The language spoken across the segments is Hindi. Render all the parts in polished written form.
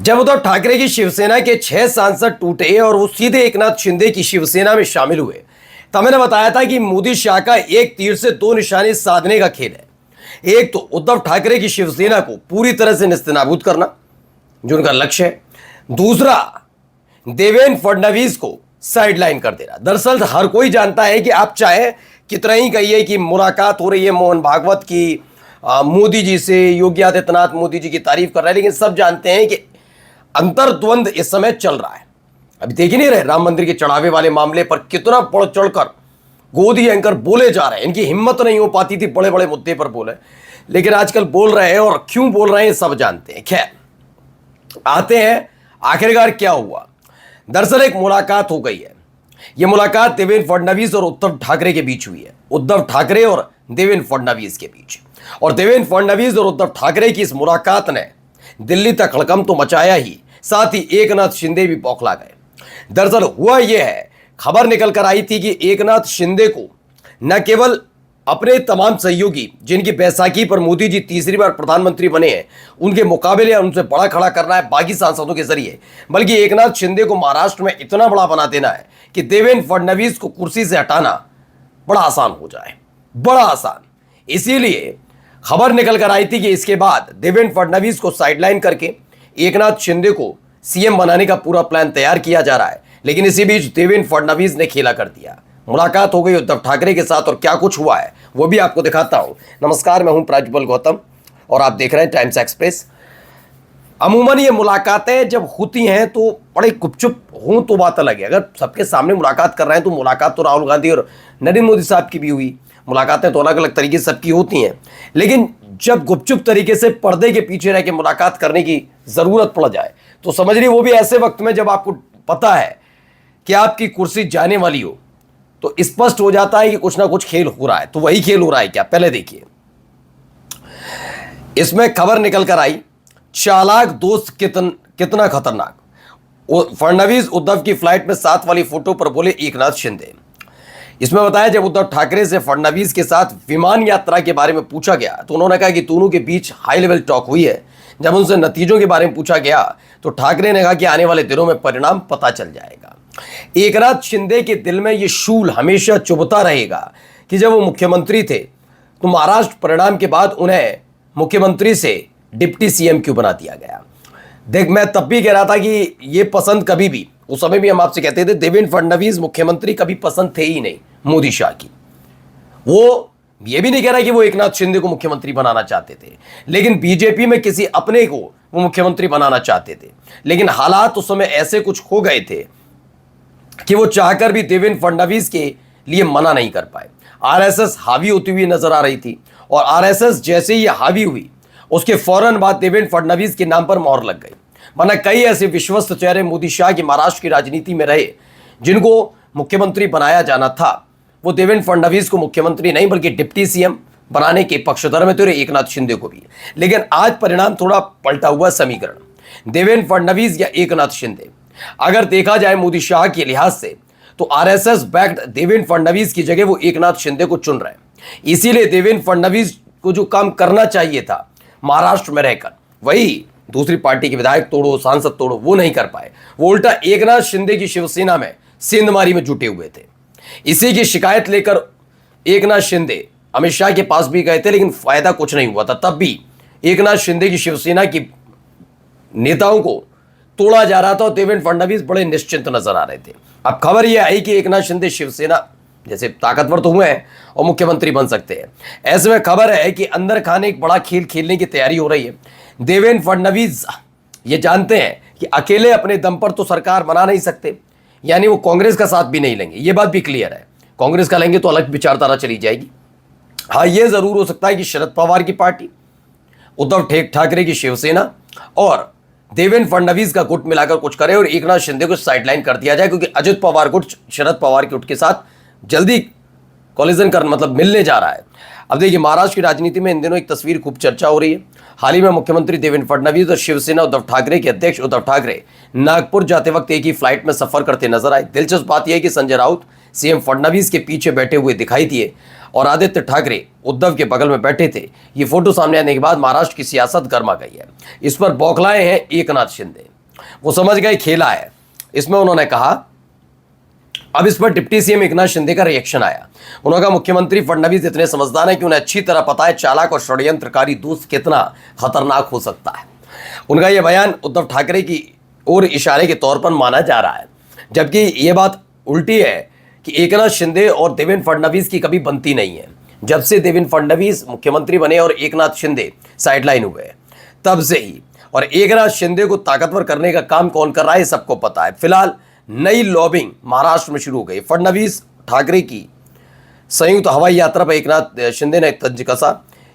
जब उद्धव ठाकरे की शिवसेना के 6 सांसद टूटे और वो सीधे एकनाथ शिंदे की शिवसेना में शामिल हुए, तब मैंने बताया था कि मोदी शाह का एक तीर से दो निशाने साधने का खेल है। एक तो उद्धव ठाकरे की शिवसेना को पूरी तरह से नेस्तनाबूद करना, जो उनका लक्ष्य है। दूसरा, देवेंद्र फडणवीस को साइडलाइन कर देना। दरअसल हर कोई जानता है कि आप चाहे कितना ही कहिए कि मुलाकात हो रही है मोहन भागवत की मोदी जी से, योगी आदित्यनाथ मोदी जी की तारीफ कर रहे हैं, लेकिन सब जानते हैं कि अंतर्द्वंद इस समय चल रहा है। अभी देख ही नहीं रहे राम मंदिर के चढ़ावे वाले मामले पर कितना बढ़ चढ़कर गोदी एंकर बोले जा रहे हैं। इनकी हिम्मत नहीं हो पाती थी बड़े बड़े मुद्दे पर बोले, लेकिन आजकल बोल रहे हैं और क्यों बोल रहे हैं सब जानते हैं। खैर, आते हैं आखिरकार क्या हुआ। दरअसल एक मुलाकात हो गई है। यह मुलाकात देवेंद्र फडणवीस और उद्धव ठाकरे के बीच हुई है। उद्धव ठाकरे और देवेंद्र फडणवीस के बीच, और देवेंद्र फडणवीस और उद्धव ठाकरे की इस मुलाकात ने दिल्ली तक हड़कंप तो मचाया ही, साथ ही एकनाथ शिंदे भी बौखला गए। दरअसल हुआ यह है, खबर निकल कर आई थी कि एकनाथ शिंदे को न केवल अपने तमाम सहयोगी, जिनकी बैसाखी पर मोदी जी तीसरी बार प्रधानमंत्री बने हैं, उनके मुकाबले उनसे बड़ा खड़ा करना है बाकी सांसदों के जरिए, बल्कि एकनाथ शिंदे को महाराष्ट्र में इतना बड़ा बना देना है कि देवेंद्र फडणवीस को कुर्सी से हटाना बड़ा आसान हो जाए, बड़ा आसान। इसीलिए खबर निकल कर आई थी कि इसके बाद देवेंद्र फडणवीस को साइडलाइन करके एकनाथ शिंदे को सीएम बनाने का पूरा प्लान तैयार किया जा रहा है। लेकिन इसी बीच देवेंद्र फडणवीस ने खेला कर दिया। मुलाकात हो गई उद्धव ठाकरे के साथ, और क्या कुछ हुआ है वो भी आपको दिखाता हूं। नमस्कार, मैं हूं प्राज्वल गौतम और आप देख रहे हैं टाइम्स एक्सप्रेस। अमूमन ये मुलाकातें जब होती हैं तो बड़े गुपचुप हों तो बात अलग है। अगर सबके सामने मुलाकात कर रहे हैं तो मुलाकात तो राहुल गांधी और नरेंद्र मोदी साहब की भी हुई। मुलाकातें तो अलग अलग तरीके से सबकी होती हैं, लेकिन जब गुपचुप तरीके से पर्दे के पीछे रह के मुलाकात करने की जरूरत पड़ जाए तो समझिए वो भी ऐसे वक्त में जब आपको पता है कि आपकी कुर्सी जाने वाली हो, तो स्पष्ट हो जाता है कि कुछ ना कुछ खेल हो रहा है। तो वही खेल हो रहा है क्या, पहले देखिए। इसमें खबर निकल कर आई, चालाक दोस्त कितना खतरनाक। फडणवीस उद्धव की फ्लाइट में साथ वाली फोटो पर बोले एकनाथ शिंदे। इसमें बताया जब उद्धव ठाकरे से फडणवीस के साथ विमान यात्रा के बारे में पूछा गया तो उन्होंने कहा कि दोनों के बीच हाई लेवल टॉक हुई है। जब उनसे नतीजों के बारे में पूछा गया तो ठाकरे ने कहा कि आने वाले दिनों में परिणाम पता चल जाएगा। एकनाथ शिंदे के दिल में यह शूल हमेशा चुभता रहेगा कि जब वो मुख्यमंत्री थे तो महाराष्ट्र परिणाम के बाद उन्हें मुख्यमंत्री से डिप्टी सीएम क्यों बना दिया गया। देख, मैं तब भी कह रहा था कि ये पसंद कभी भी, उस समय भी हम आपसे कहते थे देवेंद्र फडणवीस मुख्यमंत्री कभी पसंद थे ही नहीं मोदी शाह की। वो ये भी नहीं कह रहा कि वो एकनाथ शिंदे को मुख्यमंत्री बनाना चाहते थे, लेकिन बीजेपी में किसी अपने को वो मुख्यमंत्री बनाना चाहते थे। लेकिन हालात उस समय ऐसे कुछ हो गए थे कि वो चाहकर भी देवेंद्र फडणवीस के लिए मना नहीं कर पाए। आरएसएस हावी होती हुई नजर आ रही थी, और आरएसएस जैसे ही हावी हुई उसके फौरन बाद देवेंद्र फडणवीस के नाम पर मोहर लग गई। वरना कई ऐसे विश्वस्त चेहरे मोदी शाह की महाराष्ट्र की राजनीति में रहे जिनको मुख्यमंत्री बनाया जाना था। वो देवेंद्र फडणवीस को मुख्यमंत्री नहीं बल्कि डिप्टी सीएम बनाने के पक्षधर में थे, एकनाथ शिंदे को भी। लेकिन आज परिणाम थोड़ा पलटा हुआ समीकरण, देवेंद्र फडणवीस या एकनाथ शिंदे। अगर देखा जाए मोदी शाह के लिहाज से तो आरएसएस बैक्ड देवेंद्र फडणवीस की जगह वो एकनाथ शिंदे को चुन रहे हैं। इसीलिए देवेंद्र फडणवीस को जो काम करना चाहिए था महाराष्ट्र में रहकर, वही दूसरी पार्टी के विधायक तोड़ो, सांसद तोड़ो, वो नहीं कर पाए। वो उल्टा एकनाथ शिंदे की शिवसेना में सेंधमारी में जुटे हुए थे। इसी की शिकायत लेकर एकनाथ शिंदे अमित शाह के पास भी गए थे, लेकिन फायदा कुछ नहीं हुआ था। तब भी एकनाथ शिंदे की शिवसेना की नेताओं को तोड़ा जा रहा था और देवेंद्र फडणवीस बड़े निश्चिंत नजर आ रहे थे। अब खबर यह आई कि एकनाथ शिंदे शिवसेना जैसे ताकतवर तो हुए हैं और मुख्यमंत्री बन सकते हैं। ऐसे में खबर है कि अंदर खाने एक बड़ा खेल खेलने की तैयारी हो रही है। देवेंद्र फडणवीस ये जानते हैं कि अकेले अपने दम पर तो सरकार बना नहीं सकते, यानी वो कांग्रेस का साथ भी नहीं लेंगे, ये बात भी क्लियर है। कांग्रेस का लेंगे तो अलग विचारधारा चली जाएगी। हाँ, ये जरूर हो सकता है कि शरद पवार की पार्टी, उद्धव ठाकरे की शिवसेना और देवेंद्र फडणवीस का गुट मिलाकर कुछ करे और एकनाथ शिंदे को साइडलाइन कर दिया जाए, क्योंकि अजित पवार गुट शरद पवार के गुट के साथ जल्दी कॉलिजन कर मतलब मिलने जा रहा है। अब देखिए, महाराष्ट्र की राजनीति में इन दिनों एक तस्वीर खूब चर्चा हो रही है। हाल ही में मुख्यमंत्री देवेंद्र फडणवीस और शिवसेना उद्धव ठाकरे के अध्यक्ष उद्धव ठाकरे नागपुर जाते वक्त एक ही फ्लाइट में सफर करते नजर आए। दिलचस्प बात यह है कि संजय राउत सीएम फडणवीस के पीछे बैठे हुए दिखाई दिए और आदित्य ठाकरे उद्धव के बगल में बैठे थे। ये फोटो सामने आने के बाद महाराष्ट्र की सियासत गर्मा गई है। इस पर बौखलाए हैं एकनाथ शिंदे। वो समझ गए खेला है। इसमें उन्होंने कहा, अब इस पर डिप्टी सीएम एकनाथ शिंदे का रिएक्शन आया। उन्होंने कहा, मुख्यमंत्री फडणवीस इतने समझदार हैं कि उन्हें अच्छी तरह पता है चालाक और षड्यंत्रकारी दोस्त कितना खतरनाक हो सकता है। उनका यह बयान उद्धव ठाकरे की ओर इशारे के तौर पर माना जा रहा है, जबकि यह बात उल्टी है कि एकनाथ शिंदे और देवेंद्र फडणवीस की कभी बनती नहीं है। जब से देवेंद्र फडणवीस मुख्यमंत्री बने और एकनाथ शिंदे साइडलाइन हुए, तब से ही। और एकनाथ शिंदे को ताकतवर करने का काम कौन कर रहा है, सबको पता है। फिलहाल नई लॉबिंग महाराष्ट्र में शुरू हो गई। फडणवीस ठाकरे की संयुक्त हवाई यात्रा पर एकनाथ शिंदे ने तंज कसा।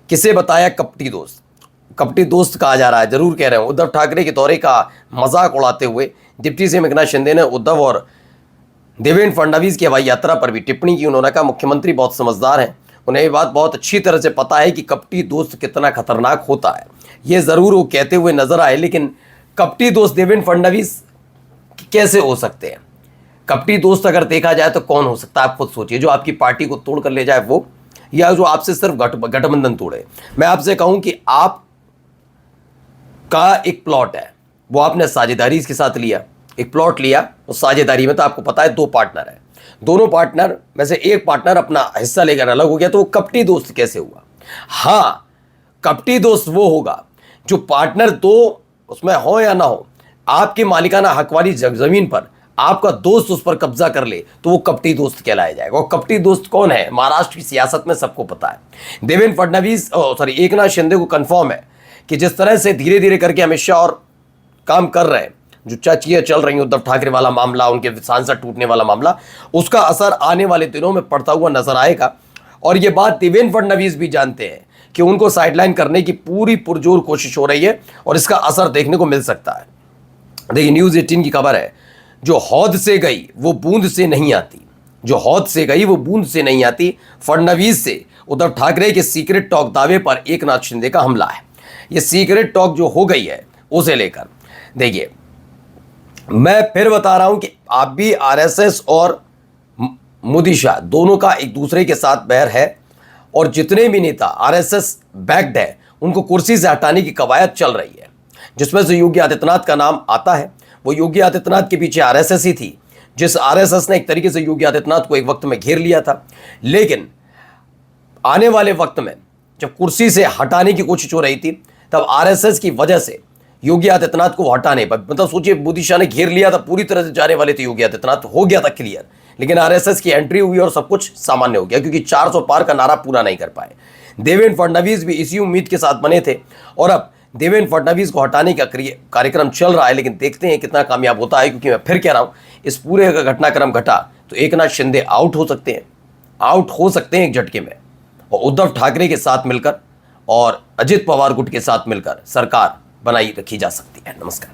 किसे बताया कपटी दोस्त? कपटी दोस्त कहा जा रहा है, जरूर कह रहे हैं। उद्धव ठाकरे के दौरे का मजाक उड़ाते हुए डिप्टी सीएम एकनाथ शिंदे ने उद्धव और देवेंद्र फडणवीस की हवाई यात्रा पर भी टिप्पणी की। उन्होंने कहा, मुख्यमंत्री बहुत समझदार हैं, उन्हें ये बात बहुत अच्छी तरह से पता है कि कपटी दोस्त कितना खतरनाक होता है। ये जरूर वो कहते हुए नजर आए, लेकिन कपटी दोस्त देवेंद्र फडणवीस कैसे हो सकते हैं? कपटी दोस्त अगर देखा जाए तो कौन हो सकता है, आप खुद सोचिए। जो आपकी पार्टी को तोड़ कर ले जाए वो, या जो आपसे सिर्फ गठबंधन तोड़े। मैं आपसे कहूं कि आप का एक प्लॉट है, वो आपने साझेदारी के साथ लिया, एक प्लॉट लिया, उस साझेदारी में तो आपको पता है 2 पार्टनर है। दोनों पार्टनर में से एक पार्टनर अपना हिस्सा लेकर अलग हो गया, तो वो कपटी दोस्त कैसे हुआ? हाँ, कपटी दोस्त वो होगा जो पार्टनर 2 उसमें हो या ना हो, आपके मालिकाना हक वाली जमीन पर आपका दोस्त उस पर कब्जा कर ले, तो वो कपटी दोस्त कहलाया जाएगा। और कपटी दोस्त कौन है? महाराष्ट्र की सियासत में सबको पता है। देवेंद्र फडणवीस एकनाथ शिंदे को कंफर्म है कि जिस तरह से धीरे धीरे करके अमित शाह और काम कर रहे हैं, जो चीजें चल रही हैं, उद्धव ठाकरे वाला मामला, उनके सांसद टूटने वाला मामला, उसका असर आने वाले दिनों में पड़ता हुआ नजर आएगा। और ये बात देवेंद्र फडणवीस भी जानते हैं कि उनको साइडलाइन करने की पूरी पुरजोर कोशिश हो रही है, और इसका असर देखने को मिल सकता है। देखिए, न्यूज़ 18 की खबर है, जो हौद से गई वो बूंद से नहीं आती। जो हौद से गई वो बूंद से नहीं आती। फडणवीस से उद्धव ठाकरे के सीक्रेट टॉक दावे पर एकनाथ शिंदे का हमला है। ये सीक्रेट टॉक जो हो गई है उसे लेकर देखिए, मैं फिर बता रहा हूं कि आप भी आरएसएस और मोदी शाह दोनों का एक दूसरे के साथ बैर है, और जितने भी नेता आरएसएस बैक्ड है उनको कुर्सी से हटाने की कवायद चल रही है, जिसमें से योगी आदित्यनाथ का नाम आता है। वो योगी आदित्यनाथ के पीछे आरएसएस ही थी, जिस आरएसएस ने एक तरीके से योगी आदित्यनाथ को एक वक्त में घेर लिया था। लेकिन आने वाले वक्त में जब कुर्सी से हटाने की कोशिश हो रही थी, तब आरएसएस की वजह से योगी आदित्यनाथ को हटाने पर, मतलब सोचिए, मोदी शाह ने घेर लिया था, पूरी तरह से जाने वाले थे योगी आदित्यनाथ, हो गया था क्लियर। लेकिन आरएसएस की एंट्री हुई और सब कुछ सामान्य हो गया, क्योंकि 400 पार का नारा पूरा नहीं कर पाए। देवेंद्र फडणवीस भी इसी उम्मीद के साथ बने थे, और अब देवेंद्र फडणवीस को हटाने का कार्यक्रम चल रहा है। लेकिन देखते हैं कितना कामयाब होता है, क्योंकि मैं फिर कह रहा हूं, इस पूरे का घटनाक्रम घटा तो एकनाथ शिंदे आउट हो सकते हैं एक झटके में, और उद्धव ठाकरे के साथ मिलकर और अजित पवार गुट के साथ मिलकर सरकार बनाई रखी जा सकती है। नमस्कार।